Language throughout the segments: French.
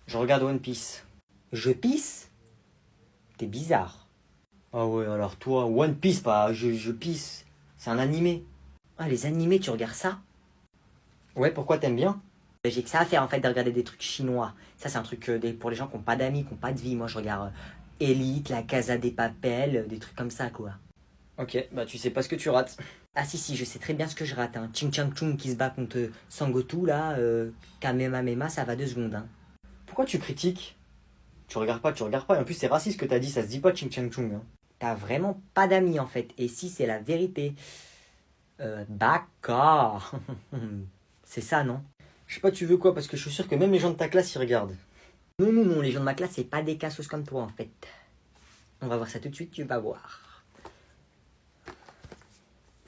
Je regarde One Piece. Je pisse? T'es bizarre. Ah ouais, alors toi, One Piece, pas je pisse. C'est un animé. Ah, les animés, tu regardes ça? Ouais, pourquoi t'aimes bien? J'ai que ça à faire en fait de regarder des trucs chinois. Ça, c'est un truc pour les gens qui n'ont pas d'amis, qui n'ont pas de vie. Moi, je regarde Elite, La Casa des Papel, des trucs comme ça, quoi. Ok, bah tu sais pas ce que tu rates. Ah si, je sais très bien ce que je rate. Hein. Ching Chang Chung qui se bat contre Sangoku, là, Kamehameha, ça va 2 secondes. Hein. Pourquoi tu critiques? Tu regardes pas. Et en plus, c'est raciste ce que t'as dit, ça se dit pas Ching Chang Chung. Hein. T'as vraiment pas d'amis, en fait. Et si, c'est la vérité. D'accord. C'est ça, non? Je sais pas, tu veux quoi? Parce que je suis sûr que même les gens de ta classe, ils regardent. Non, les gens de ma classe, c'est pas des cassos comme toi, en fait. On va voir ça tout de suite, tu vas voir.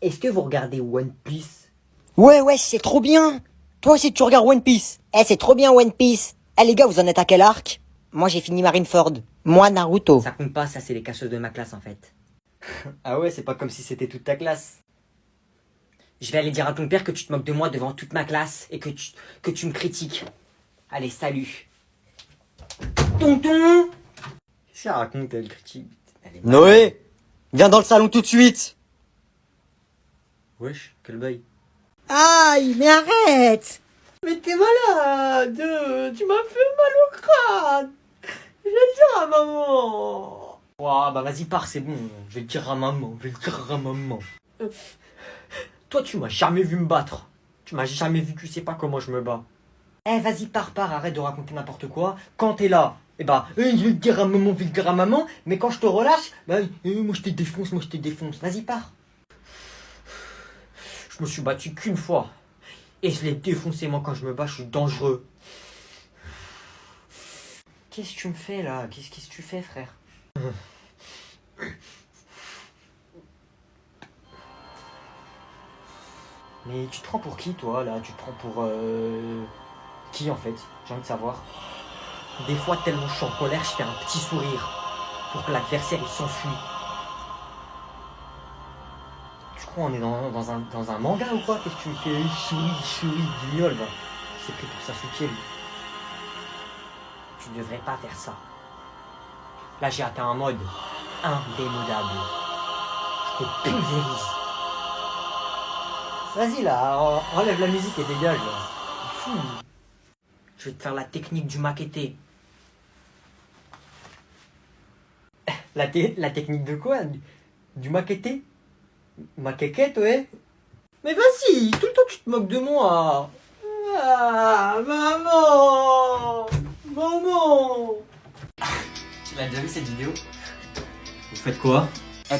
Est-ce que vous regardez One Piece? Ouais, c'est trop bien. Toi aussi, tu regardes One Piece. C'est trop bien One Piece. Les gars, vous en êtes à quel arc? Moi, j'ai fini Marineford. Moi, Naruto. Ça compte pas, ça, c'est les cassos de ma classe, en fait. Ah ouais, c'est pas comme si c'était toute ta classe. Je vais aller dire à ton père que tu te moques de moi devant toute ma classe et que tu me critiques. Allez, salut. Tonton! Qu'est-ce qu'elle raconte, elle critique? Noé, viens dans le salon tout de suite. Wesh, quel bail. Aïe, mais arrête. Mais t'es malade! Tu m'as fait mal au crâne! Je vais le dire à maman! Ouah, bah vas-y, pars, c'est bon. Je vais le dire à maman, Toi, tu m'as jamais vu me battre. Tu m'as jamais vu, tu sais pas comment je me bats. Vas-y, pars, arrête de raconter n'importe quoi. Quand t'es là, je vais le dire à maman, mais quand je te relâche, moi je te défonce. Vas-y, pars. Je me suis battu qu'une fois. Et je l'ai défoncé, moi, quand je me bats, je suis dangereux. Qu'est-ce que tu me fais, là? Qu'est-ce que tu fais, frère? Mais tu te prends pour qui, toi, là? Tu te prends pour... qui, en fait? J'ai envie de savoir. Des fois, tellement je suis en colère, je fais un petit sourire pour que l'adversaire, il s'enfuit. Tu crois on est dans un manga ou quoi? Qu'est-ce que tu me fais? Il sourit, guignol, va. C'est pris pour Sasuke, lui. Tu devrais pas faire ça. Là, j'ai atteint un mode indémodable. Je te pulvérise. Vas-y, là, enlève la musique et dégage, là. Fou. Je vais te faire la technique du maquetté. La technique de quoi? Du maquetté? Maquequette, ouais? Mais vas-y, tout le temps tu te moques de moi. Ah, maman! Tu l'as déjà vu cette vidéo? Vous faites quoi?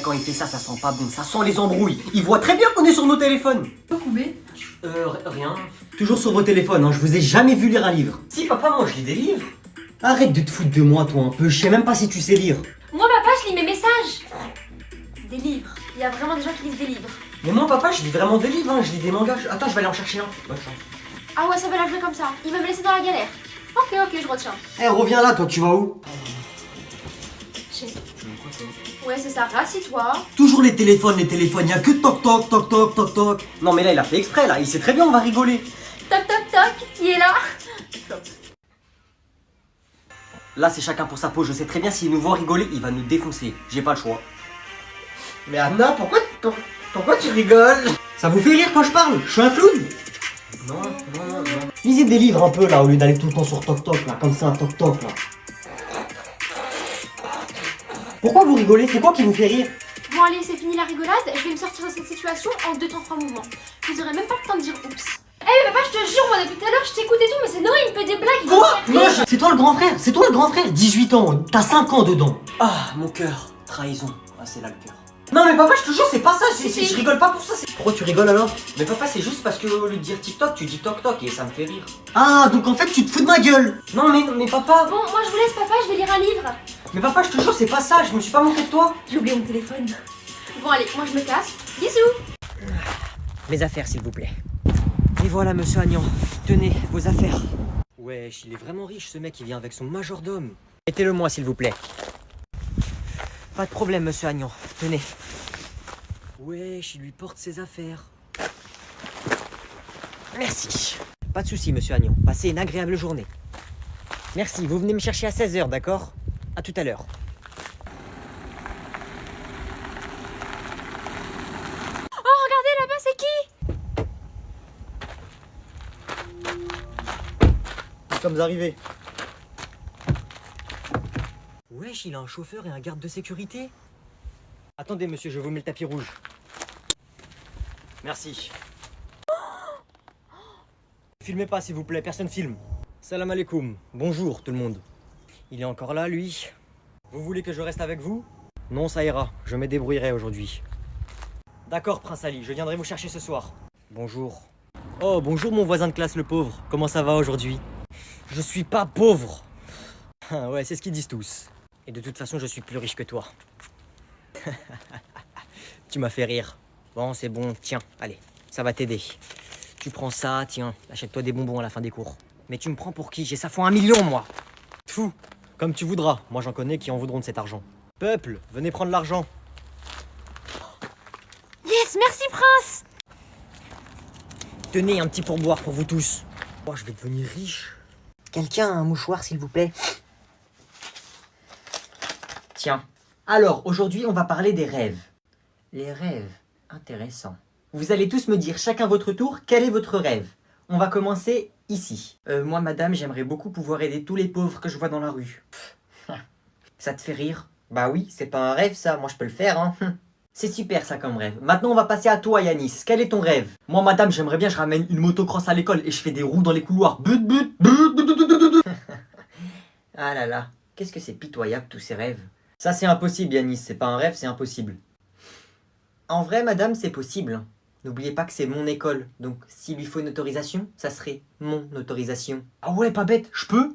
Quand il fait ça, ça sent pas bon, ça sent les embrouilles. Il voit très bien qu'on est sur nos téléphones. Pourquoi combé? Rien. Toujours sur vos téléphones, hein. Je vous ai jamais vu lire un livre. Si, papa, moi je lis des livres. Arrête de te foutre de moi, toi, un peu. Je sais même pas si tu sais lire. Moi, papa, je lis mes messages. Des livres. Il y a vraiment des gens qui lisent des livres. Mais moi, papa, je lis vraiment des livres, hein. Je lis des mangas. Attends, je vais aller en chercher un. Bonne chance. Ah ouais, ça va la jouer comme ça. Il va me laisser dans la galère. Ok, je retiens. Reviens là, toi, tu vas où? Ouais, c'est ça, rassis-toi. Toujours les téléphones, y'a que toc. Non, mais là, il a fait exprès, là. Il sait très bien, on va rigoler. Toc, il est là. Là, c'est chacun pour sa peau. Je sais très bien s'il nous voit rigoler, il va nous défoncer. J'ai pas le choix. Mais Anna, pourquoi tu rigoles? Ça vous fait rire quand je parle? Je suis un clown? Non. Lisez des livres un peu, là, au lieu d'aller tout le temps sur toc, là. Comme ça, toc, là. Pourquoi vous rigolez? C'est quoi qui vous fait rire? Bon, allez, c'est fini la rigolade. Je vais me sortir de cette situation en 2 temps 3 mouvements. Vous aurez même pas le temps de dire oups. Papa, je te jure, moi depuis tout à l'heure, je t'écoute et tout, mais c'est Noé, il me fait des blagues. Quoi? Non, c'est toi le grand frère. 18 ans, t'as 5 ans dedans. Ah, mon cœur, trahison. Ah, c'est là le cœur. Non, mais papa, je te jure, c'est pas ça. Je rigole pas pour ça. Pourquoi tu rigoles alors? Mais papa, c'est juste parce que au lieu de dire TikTok, tu dis toc et ça me fait rire. Ah, donc en fait, tu te fous de ma gueule. Non, mais papa. Bon, moi je vous laisse, papa, je vais lire un livre. Mais papa, je te jure, c'est pas ça. Je me suis pas moqué de toi. J'ai oublié mon téléphone. Bon, allez, moi je me casse. Bisous. Mes affaires, s'il vous plaît. Et voilà, monsieur Agnan. Tenez, vos affaires. Wesh, il est vraiment riche, ce mec. Il vient avec son majordome. Mettez-le moi, s'il vous plaît. Pas de problème, monsieur Agnan. Tenez. Wesh, il lui porte ses affaires. Merci. Pas de soucis, monsieur Agnan. Passez une agréable journée. Merci, vous venez me chercher à 16 h, d'accord? À tout à l'heure. Oh, regardez là-bas, c'est qui? Nous sommes arrivés. Wesh, il a un chauffeur et un garde de sécurité. Attendez, monsieur, je vous mets le tapis rouge. Merci. Filmez pas, s'il vous plaît, personne filme. Salam alaikum. Bonjour, tout le monde. Il est encore là, lui. Vous voulez que je reste avec vous? Non, ça ira. Je me débrouillerai aujourd'hui. D'accord, Prince Ali, je viendrai vous chercher ce soir. Bonjour. Oh, bonjour, mon voisin de classe, le pauvre. Comment ça va aujourd'hui? Je suis pas pauvre. Ah ouais, c'est ce qu'ils disent tous. Et de toute façon, je suis plus riche que toi. Tu m'as fait rire. Bon, c'est bon, tiens, allez, ça va t'aider. Tu prends ça, tiens, achète-toi des bonbons à la fin des cours. Mais tu me prends pour qui? J'ai ça fois 1 million, moi. Fou, comme tu voudras. Moi, j'en connais qui en voudront de cet argent. Peuple, venez prendre l'argent. Yes, merci Prince. Tenez un petit pourboire pour vous tous. Oh, je vais devenir riche. Quelqu'un a un mouchoir, s'il vous plaît? Tiens. Alors, aujourd'hui, on va parler des rêves. Les rêves, intéressant. Vous allez tous me dire chacun votre tour, quel est votre rêve? On va commencer ici. Moi, madame, j'aimerais beaucoup pouvoir aider tous les pauvres que je vois dans la rue. Ça te fait rire? Bah oui, c'est pas un rêve ça, moi je peux le faire, hein. C'est super ça comme rêve. Maintenant, on va passer à toi, Yanis. Quel est ton rêve? Moi, madame, j'aimerais bien, je ramène une motocross à l'école et je fais des roues dans les couloirs. But, but, but, but, but, but, but. Ah là là, qu'est-ce que c'est pitoyable tous ces rêves. Ça, c'est impossible, Yanis. C'est pas un rêve, c'est impossible. En vrai, madame, c'est possible. N'oubliez pas que c'est mon école. Donc, s'il lui faut une autorisation, ça serait mon autorisation. Ah ouais, pas bête, je peux?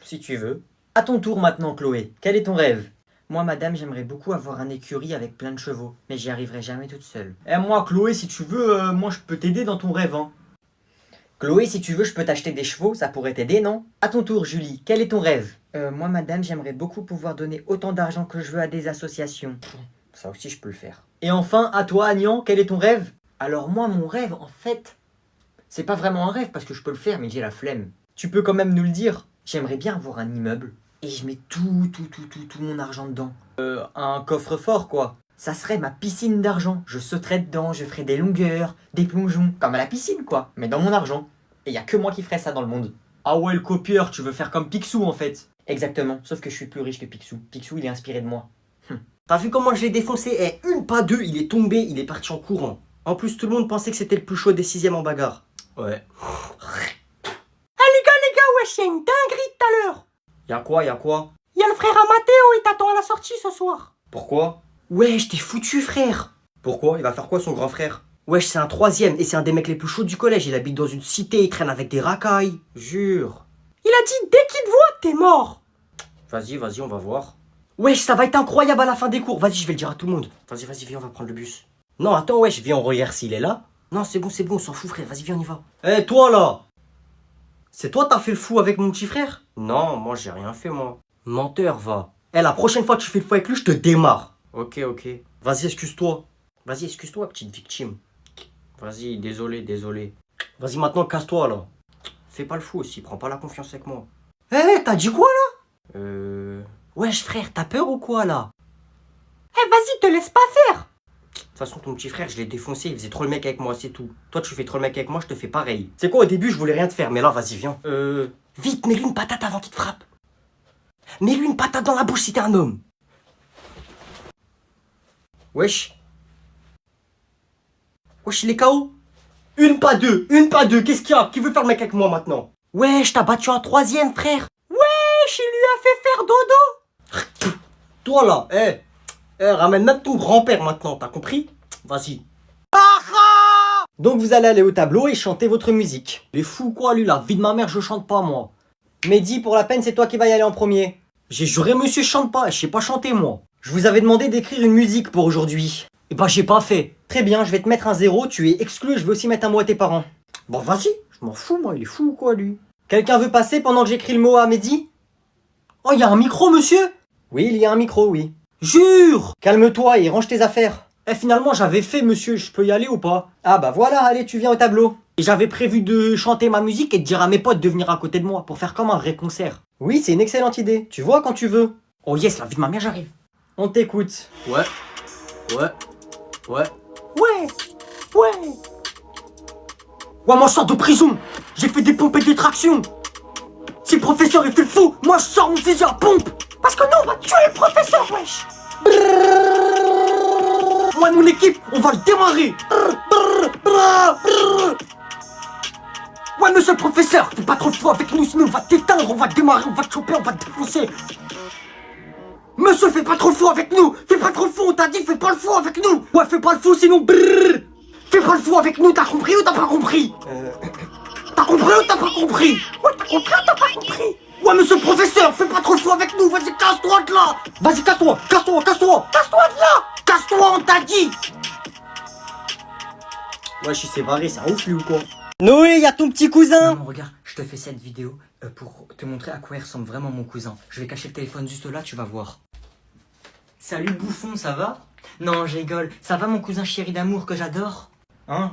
Si tu veux. À ton tour maintenant, Chloé. Quel est ton rêve? Moi, madame, j'aimerais beaucoup avoir un écurie avec plein de chevaux. Mais j'y arriverai jamais toute seule. Eh, moi, Chloé, si tu veux, moi, je peux t'aider dans ton rêve, hein. Chloé, si tu veux, je peux t'acheter des chevaux, ça pourrait t'aider, non? À ton tour, Julie. Quel est ton rêve? Moi, madame, j'aimerais beaucoup pouvoir donner autant d'argent que je veux à des associations. Ça aussi, je peux le faire. Et enfin, à toi, Agnan, quel est ton rêve? Alors moi, mon rêve, en fait, c'est pas vraiment un rêve parce que je peux le faire, mais j'ai la flemme. Tu peux quand même nous le dire. J'aimerais bien avoir un immeuble et je mets tout mon argent dedans. Un coffre-fort, quoi. Ça serait ma piscine d'argent. Je sauterais dedans, je ferais des longueurs, des plongeons, comme à la piscine, quoi. Mais dans mon argent. Et y a que moi qui ferais ça dans le monde. Ah ouais, le copieur, tu veux faire comme Picsou, en fait. Exactement, sauf que je suis plus riche que Picsou. Picsou, il est inspiré de moi. T'as vu comment je l'ai défoncé? Eh, une pas deux, il est tombé, il est parti en courant. En plus, tout le monde pensait que c'était le plus chaud des 6e en bagarre. Ouais. Ah les gars, wesh, y'a une dinguerie tout à l'heure. Y'a quoi? Y'a le frère à Mathéo, il t'attend à la sortie ce soir. Pourquoi? Wesh, t'es foutu, frère. Pourquoi? Il va faire quoi, son grand frère? Wesh, c'est un 3e et c'est un des mecs les plus chauds du collège. Il habite dans une cité, il traîne avec des racailles. Jure. Il a dit, dès qu'il te voit, t'es mort. Vas-y, on va voir. Wesh, ça va être incroyable à la fin des cours. Vas-y, je vais le dire à tout le monde. Vas-y, viens, on va prendre le bus. Non, attends, wesh, viens, on regarde s'il est là. Non, c'est bon, on s'en fout, frère. Vas-y, viens, on y va. Eh, toi, là! C'est toi, t'as fait le fou avec mon petit frère? Non, moi, j'ai rien fait, moi. Menteur, va. Eh, la prochaine fois que tu fais le fou avec lui, je te démarre. Ok. Vas-y, excuse-toi. Vas-y, excuse-toi, petite victime. Vas-y, désolé. Vas-y, maintenant, casse-toi, là. Fais pas le fou aussi, prends pas la confiance avec moi. Eh, t'as dit quoi, là? Wesh, frère, t'as peur ou quoi, là? Eh, vas-y, te laisse pas faire. De toute façon, ton petit frère, je l'ai défoncé, il faisait trop le mec avec moi, c'est tout. Toi, tu fais trop le mec avec moi, je te fais pareil. C'est quoi, au début, je voulais rien te faire, mais là, vas-y, viens. Vite, mets-lui une patate avant qu'il te frappe. Mets-lui une patate dans la bouche si t'es un homme. Wesh, il est KO. une pas deux, qu'est-ce qu'il y a? Qui veut faire le mec avec moi maintenant? Wesh, t'as battu un 3e, frère. Wesh, il lui a fait faire dodo. Toi, là, ramène même ton grand-père maintenant, t'as compris? Vas-y. Donc vous allez aller au tableau et chanter votre musique. Il est fou quoi lui, la vie de ma mère, je chante pas moi. Mehdi, pour la peine, c'est toi qui vas y aller en premier. J'ai juré monsieur, je chante pas, je sais pas chanter moi. Je vous avais demandé d'écrire une musique pour aujourd'hui. Et bah j'ai pas fait. Très bien, je vais te mettre un 0, tu es exclu, je vais aussi mettre un mot à tes parents. Bon vas-y, je m'en fous moi, il est fou quoi lui. Quelqu'un veut passer pendant que j'écris le mot à Mehdi? Oh, y a un micro, monsieur? Oui, il y a un micro, oui. Jure. Calme-toi et range tes affaires. Eh, finalement, j'avais fait, monsieur, je peux y aller ou pas? Ah bah voilà, allez, tu viens au tableau. Et j'avais prévu de chanter ma musique et de dire à mes potes de venir à côté de moi pour faire comme un vrai concert. Oui, c'est une excellente idée. Tu vois quand tu veux. Oh yes, la vie de ma mère, j'arrive. On t'écoute. Ouais. Ouais. Ouais. Ouais. Ouais. Ouais, moi je sors de prison. J'ai fait des pompes et des tractions. Si le professeur il fait le fou, moi je sors mon fusil à pompe. Parce que nous on va tuer le professeur, wesh. Moi et mon équipe, on va le démarrer. Ouais, monsieur le professeur, fais pas trop fou avec nous, sinon on va t'éteindre, on va démarrer, on va te choper, on va te défoncer. Monsieur, fais pas trop fou avec nous. Fais pas trop fou, on t'a dit, fais pas le fou avec nous. Ouais, fais pas le fou, sinon brrr. Fais pas le fou avec nous, t'as compris ou t'as pas compris? T'as compris ou t'as pas compris? Ouais, t'as compris ou t'as pas compris? Ouais, monsieur le professeur, fais pas trop le fou avec nous, vas-y, casse-toi de là. Vas-y, casse-toi, casse-toi, casse-toi. Casse-toi de là. Casse-toi, on t'a dit. Ouais, je suis séparé, c'est un ouf lui ou quoi? Noé, y'a ton petit cousin. Non, regarde, je te fais cette vidéo pour te montrer à quoi il ressemble vraiment mon cousin. Je vais cacher le téléphone juste là, tu vas voir. Salut bouffon, ça va? Non, je rigole. Ça va mon cousin chéri d'amour que j'adore? Hein?